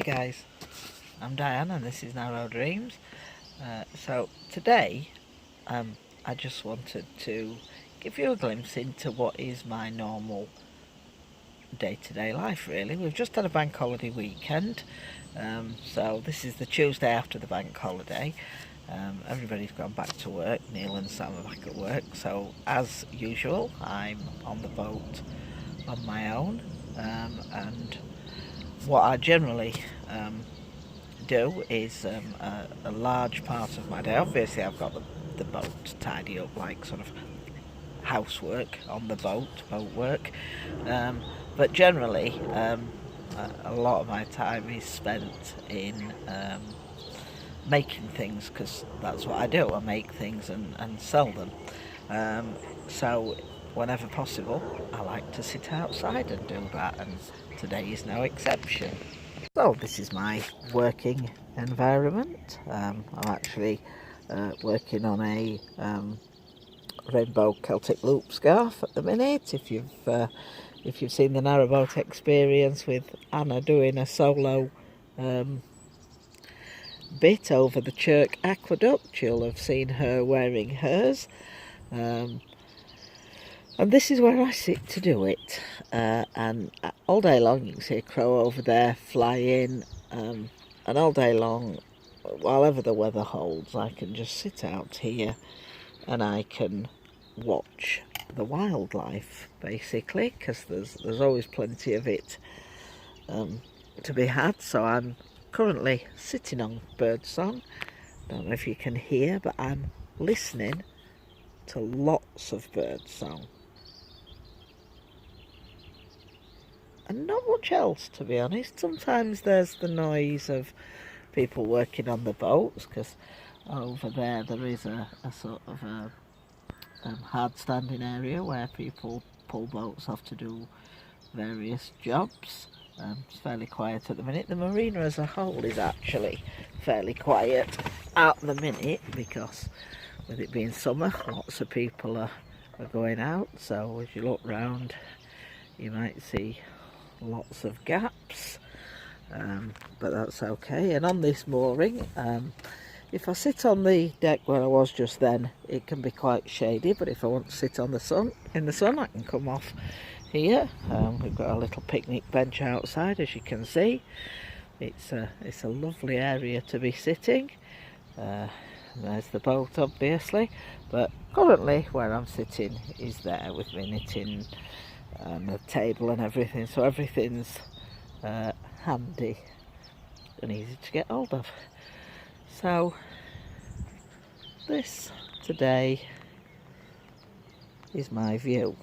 Hi guys, I'm Diane and this is Narrow Dreams. So today I just wanted to give you a glimpse into what is my normal day-to-day life really. We've just had a bank holiday weekend, so this is the Tuesday after the bank holiday. Everybody's gone back to work, Neil and Sam are back at work, so as usual I'm on the boat on my own, and what I generally do is a large part of my day. Obviously I've got the boat to tidy up, like sort of housework on the boat work, but generally a lot of my time is spent in making things, because that's what I do. I make things and sell them, so whenever possible I like to sit outside and do that, and today is no exception. So this is my working environment. I'm actually working on a rainbow Celtic loop scarf at the minute. If you've seen the narrowboat experience with Anna doing a solo bit over the Chirk Aqueduct, you'll have seen her wearing hers. And this is where I sit to do it, and all day long you can see a crow over there flying, and all day long, whatever the weather holds, I can just sit out here and I can watch the wildlife basically, because there's always plenty of it to be had. So I'm currently sitting on birdsong. Don't know if you can hear, but I'm listening to lots of birdsong. And not much else, to be honest. Sometimes there's the noise of people working on the boats, because over there is a sort of a hard standing area where people pull boats off to do various jobs. It's fairly quiet at the minute. The marina as a whole is actually fairly quiet at the minute, because with it being summer, lots of people are going out. So as you look round, you might see lots of gaps, but that's okay. And on this mooring, if I sit on the deck where I was just then, it can be quite shady, but if I want to sit on the sun, I can come off here. We've got a little picnic bench outside, as you can see. It's a lovely area to be sitting. There's the boat obviously, but currently where I'm sitting is there with me knitting, the table and everything, so everything's handy and easy to get hold of. So this today is my view,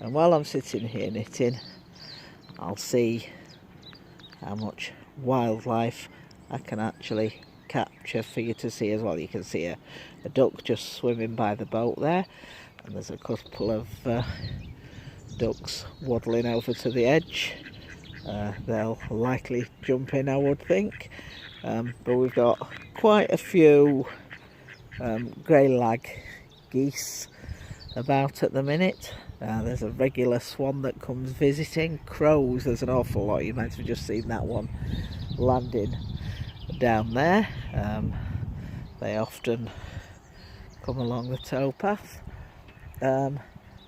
and while I'm sitting here knitting, I'll see how much wildlife I can actually capture for you to see as well. You can see a duck just swimming by the boat there, and there's a couple of ducks waddling over to the edge. They'll likely jump in, I would think, but we've got quite a few grey lag geese about at the minute. There's a regular swan that comes visiting. Crows, there's an awful lot. You might have just seen that one landing down there. They often come along the towpath.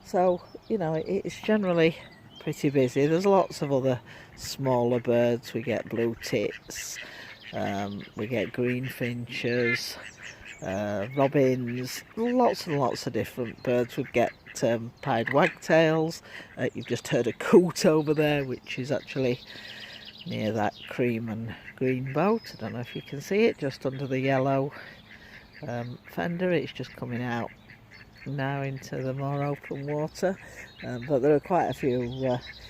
So, you know, it's generally pretty busy. There's lots of other smaller birds. We get blue tits, we get greenfinches, robins, lots and lots of different birds. We get pied wagtails. You've just heard a coot over there, which is actually near that cream and green boat. I don't know if you can see it, just under the yellow fender. It's just coming out now into the more open water, but there are quite a few.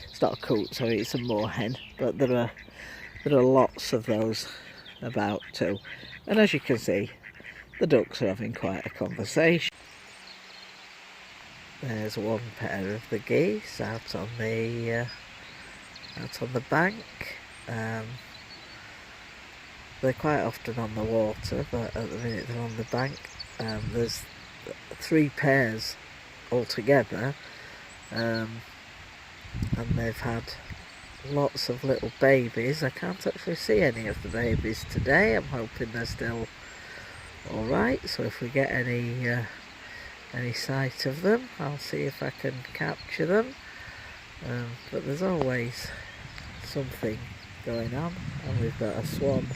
It's not a coot, sorry, it's a moorhen, but there are lots of those about too. And as you can see, the ducks are having quite a conversation. There's one pair of the geese out on the bank. They're quite often on the water, but at the minute they're on the bank. There's 3 pairs altogether, and they've had lots of little babies. I can't actually see any of the babies today. I'm hoping they're still alright, so if we get any sight of them, I'll see if I can capture them. But there's always something going on, and we've got a swan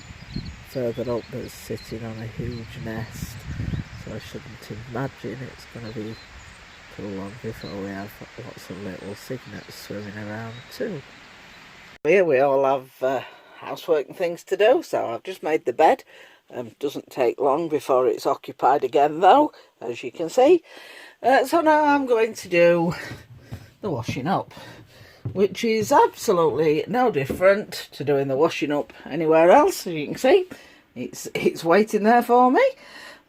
further up that's sitting on a huge nest, so I shouldn't imagine it's going to be too long before we have lots of little cygnets swimming around too. Here we all have housework and things to do, so I've just made the bed. Doesn't take long before it's occupied again though, as you can see. So now I'm going to do the washing up, which is absolutely no different to doing the washing up anywhere else. As you can see, it's waiting there for me.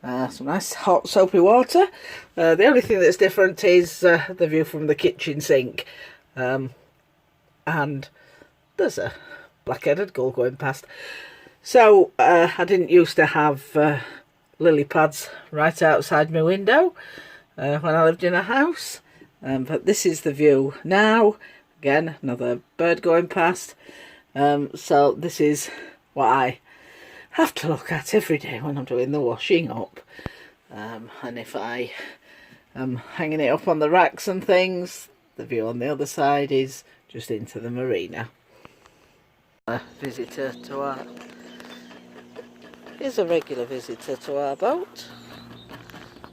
Some nice hot soapy water. The only thing that's different is the view from the kitchen sink, and there's a black-headed gull going past. So I didn't used to have lily pads right outside my window when I lived in a house, but this is the view now. Again, another bird going past. So this is what I have to look at every day when I'm doing the washing up. And if I am hanging it up on the racks and things, the view on the other side is just into the marina. A visitor to our... He's a regular visitor to our boat.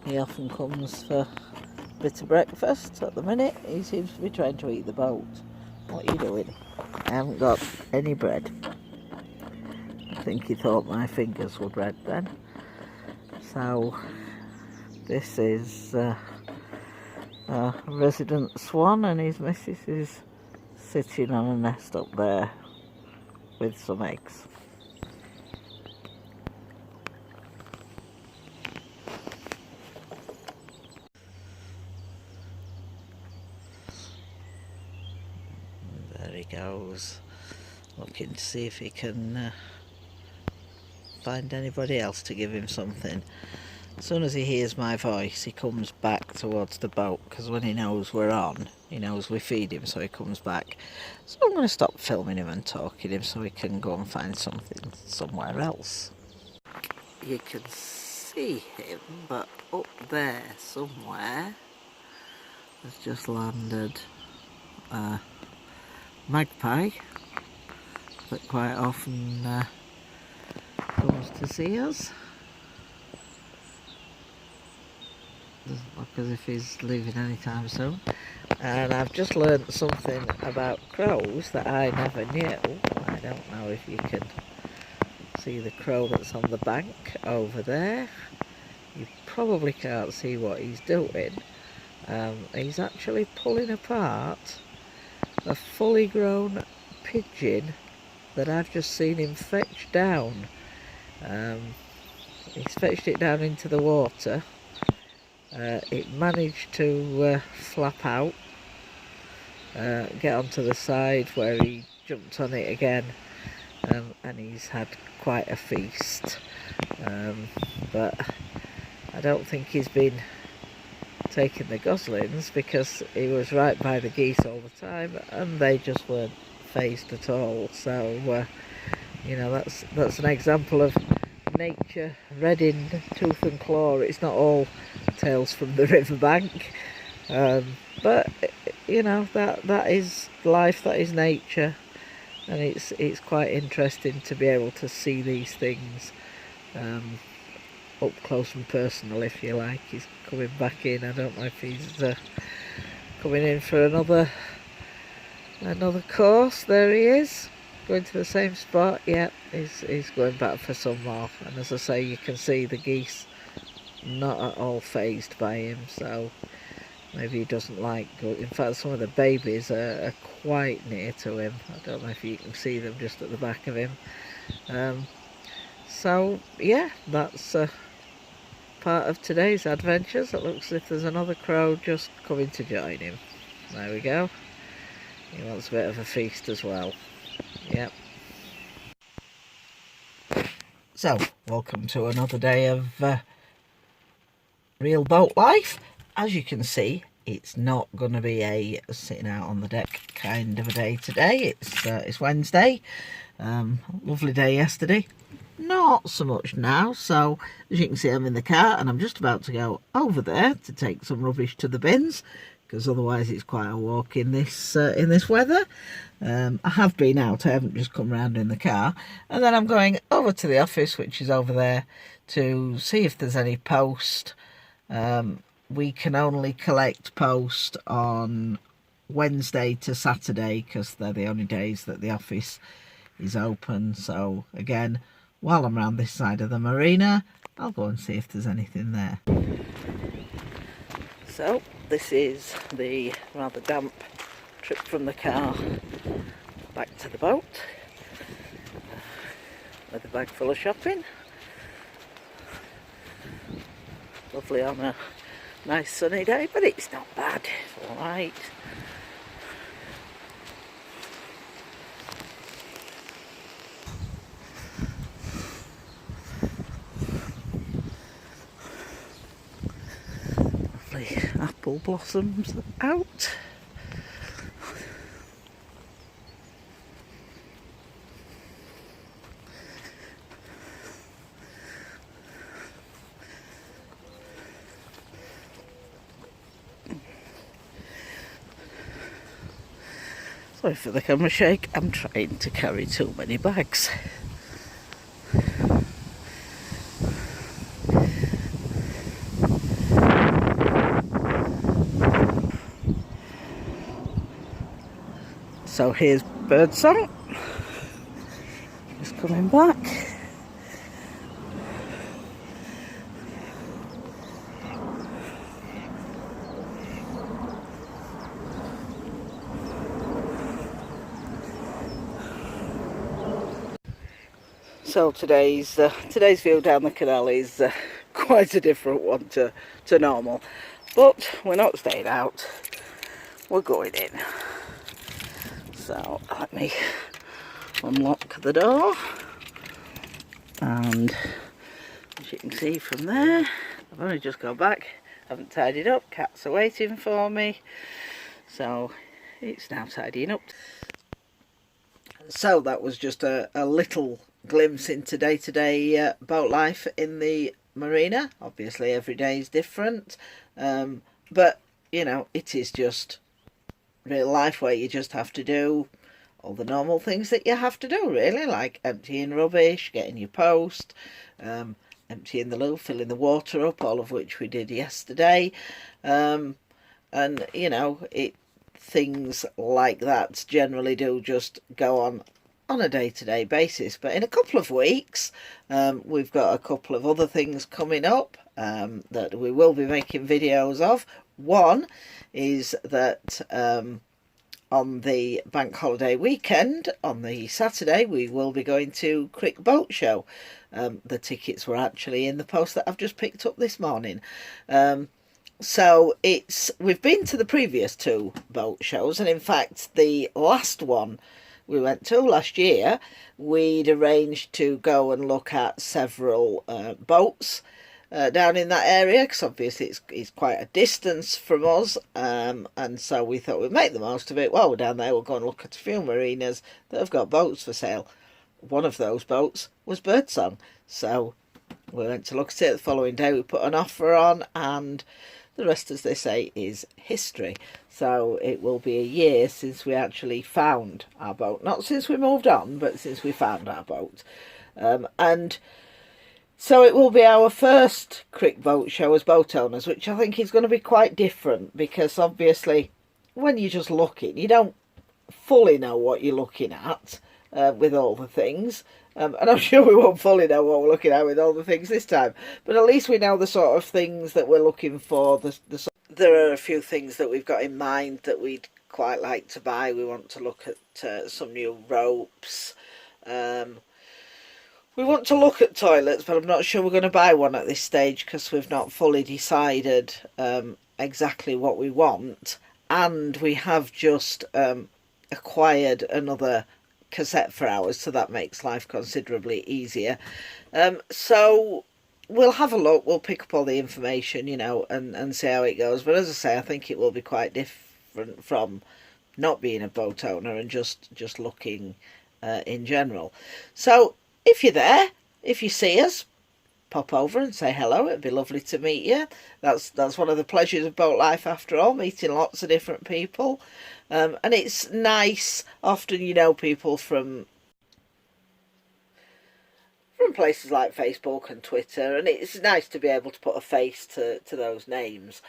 He often comes for a bit of breakfast. At the minute, he seems to be trying to eat the boat. What are you doing? I haven't got any bread. I think he thought my fingers were bread then. So, this is a resident swan, and his missus is sitting on a nest up there with some eggs. There he goes, looking to see if he can find anybody else to give him something. As soon as he hears my voice, he comes back towards the boat, because when he knows we're on, he knows we feed him, so he comes back. So I'm going to stop filming him and talking him so he can go and find something somewhere else. You can see him, but up there somewhere has just landed a magpie that quite often comes to see us. Doesn't look as if he's leaving anytime soon. And I've just learnt something about crows that I never knew. I don't know if you can see the crow that's on the bank over there. You probably can't see what he's doing. He's actually pulling apart a fully grown pigeon that I've just seen him fetch down. He's fetched it down into the water. It managed to flap out, get onto the side where he jumped on it again, and he's had quite a feast. But I don't think he's been taking the goslings, because he was right by the geese all the time and they just weren't phased at all. So you know, that's an example of nature red in tooth and claw. It's not all tales from the riverbank, but you know, that is life, that is nature, and it's quite interesting to be able to see these things up close and personal, if you like. He's coming back in. I don't know if he's coming in for another course. There he is, going to the same spot. Yeah, he's going back for some more. And as I say, you can see the geese not at all phased by him, so maybe he doesn't like going. In fact, some of the babies are quite near to him. I don't know if you can see them just at the back of him. So yeah, that's part of today's adventures. It looks as if there's another crow just coming to join him. There we go. He wants a bit of a feast as well. Yep. So, welcome to another day of real boat life. As you can see, it's not going to be a sitting out on the deck kind of a day today. It's Wednesday. Lovely day yesterday. Not so much now. So as you can see, I'm in the car and I'm just about to go over there to take some rubbish to the bins, because otherwise it's quite a walk in this weather. I have been out, I haven't just come round in the car. And then I'm going over to the office, which is over there, to see if there's any post. We can only collect post on Wednesday to Saturday because they're the only days that the office is open. So again, while I'm around this side of the marina, I'll go and see if there's anything there. So this is the rather damp trip from the car back to the boat with a bag full of shopping. Lovely on a nice sunny day, but it's not bad. It's alright. Lovely apple blossoms out. Sorry for the camera shake, I'm trying to carry too many bags. So here's birdsong, just coming back. So today's view down the canal is quite a different one to normal, but we're not staying out, we're going in. So let me unlock the door, and as you can see from there, I've only just gone back, haven't tidied up, cats are waiting for me, so it's now tidying up. So that was just a little glimpse into day-to-day boat life in the marina. Obviously every day is different, but you know, it is just real life where you just have to do all the normal things that you have to do, really, like emptying rubbish, getting your post, emptying the loo, filling the water up, all of which we did yesterday, and you know, things like that generally do just go on a day-to-day basis. But in a couple of weeks, we've got a couple of other things coming up that we will be making videos of. One is that on the bank holiday weekend, on the Saturday, we will be going to Crick Boat Show. The tickets were actually in the post that I've just picked up this morning. So we've been to the previous two boat shows, and in fact the last one we went to last year, we'd arranged to go and look at several boats down in that area, because obviously it's quite a distance from us, and so we thought we'd make the most of it. While we're down there, we'll go and look at a few marinas that have got boats for sale. One of those boats was Birdsong, so we went to look at it. The following day we put an offer on, and the rest, as they say, is history. So it will be a year since we actually found our boat. Not since we moved on, but since we found our boat. And so it will be our first Crick Boat Show as boat owners, which I think is going to be quite different, because obviously when you're just looking, you don't fully know what you're looking at with all the things. And I'm sure we won't fully know what we're looking at with all the things this time, but at least we know the sort of things that we're looking for. There are a few things that we've got in mind that we'd quite like to buy. We want to look at some new ropes. We want to look at toilets, but I'm not sure we're going to buy one at this stage because we've not fully decided exactly what we want. And we have just acquired another cassette for ours, so that makes life considerably easier. So we'll have a look, we'll pick up all the information, you know, and see how it goes. But as I say, I think it will be quite different from not being a boat owner and just looking in general. So if you're there, if you see us, pop over and say hello. It'd be lovely to meet you. That's one of the pleasures of boat life, after all, meeting lots of different people. And it's nice, often you know people from places like Facebook and Twitter, and it's nice to be able to put a face to those names.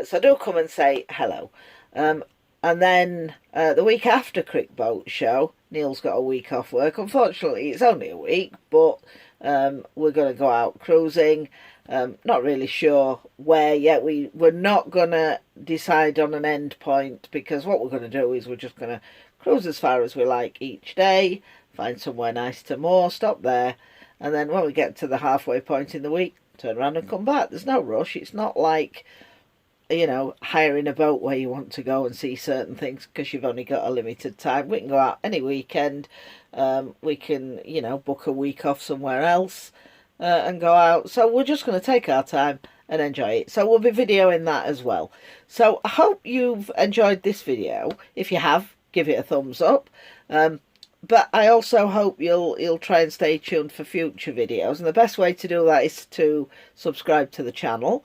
So do come and say hello. And then the week after Crick Boat Show, Neil's got a week off work. Unfortunately, it's only a week, but we're going to go out cruising. Not really sure where yet. We're not going to decide on an end point, because what we're going to do is we're just going to cruise as far as we like each day, find somewhere nice to moor, stop there, and then when we get to the halfway point in the week, turn around and come back. There's no rush. It's not like, you know, hiring a boat where you want to go and see certain things because you've only got a limited time. We can go out any weekend. We can, you know, book a week off somewhere else and go out. So we're just going to take our time and enjoy it. So we'll be videoing that as well. So I hope you've enjoyed this video. If you have, give it a thumbs up. But I also hope you'll try and stay tuned for future videos. And the best way to do that is to subscribe to the channel.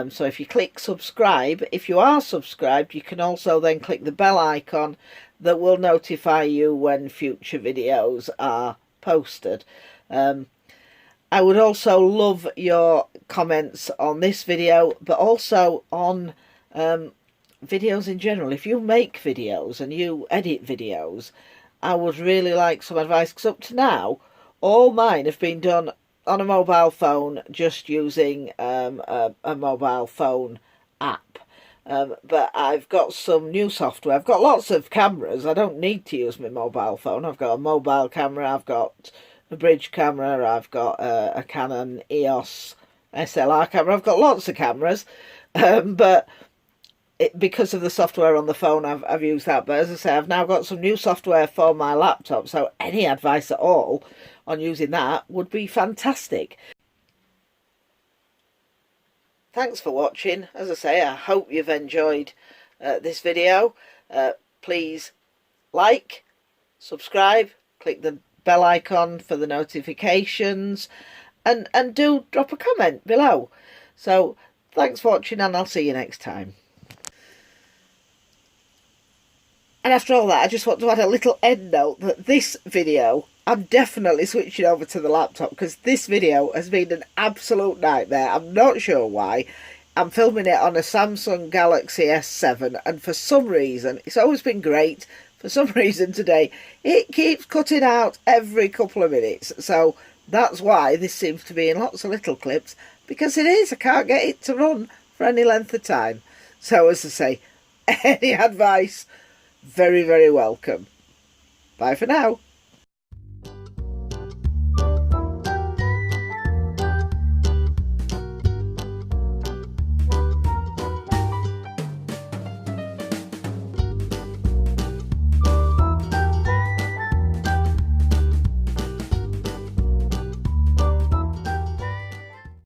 So if you click subscribe, if you are subscribed, you can also then click the bell icon that will notify you when future videos are posted. I would also love your comments on this video, but also on videos in general. If you make videos and you edit videos, I would really like some advice, because up to now, all mine have been done on a mobile phone, just using a mobile phone app. But I've got some new software. I've got lots of cameras. I don't need to use my mobile phone. I've got a mobile camera, I've got a bridge camera, I've got a Canon EOS SLR camera. I've got lots of cameras, but because of the software on the phone, I've used that. But as I say, I've now got some new software for my laptop, so any advice at all on using that would be fantastic. Thanks for watching. As I say, I hope you've enjoyed this video. Please like, subscribe, click the bell icon for the notifications, and do drop a comment below. So thanks for watching, and I'll see you next time. And after all that, I just want to add a little end note that this video, I'm definitely switching over to the laptop, because this video has been an absolute nightmare. I'm not sure why. I'm filming it on a Samsung Galaxy S7, and for some reason, it's always been great. For some reason today, it keeps cutting out every couple of minutes. So that's why this seems to be in lots of little clips, because it is. I can't get it to run for any length of time. So as I say, any advice, very, very welcome. Bye for now.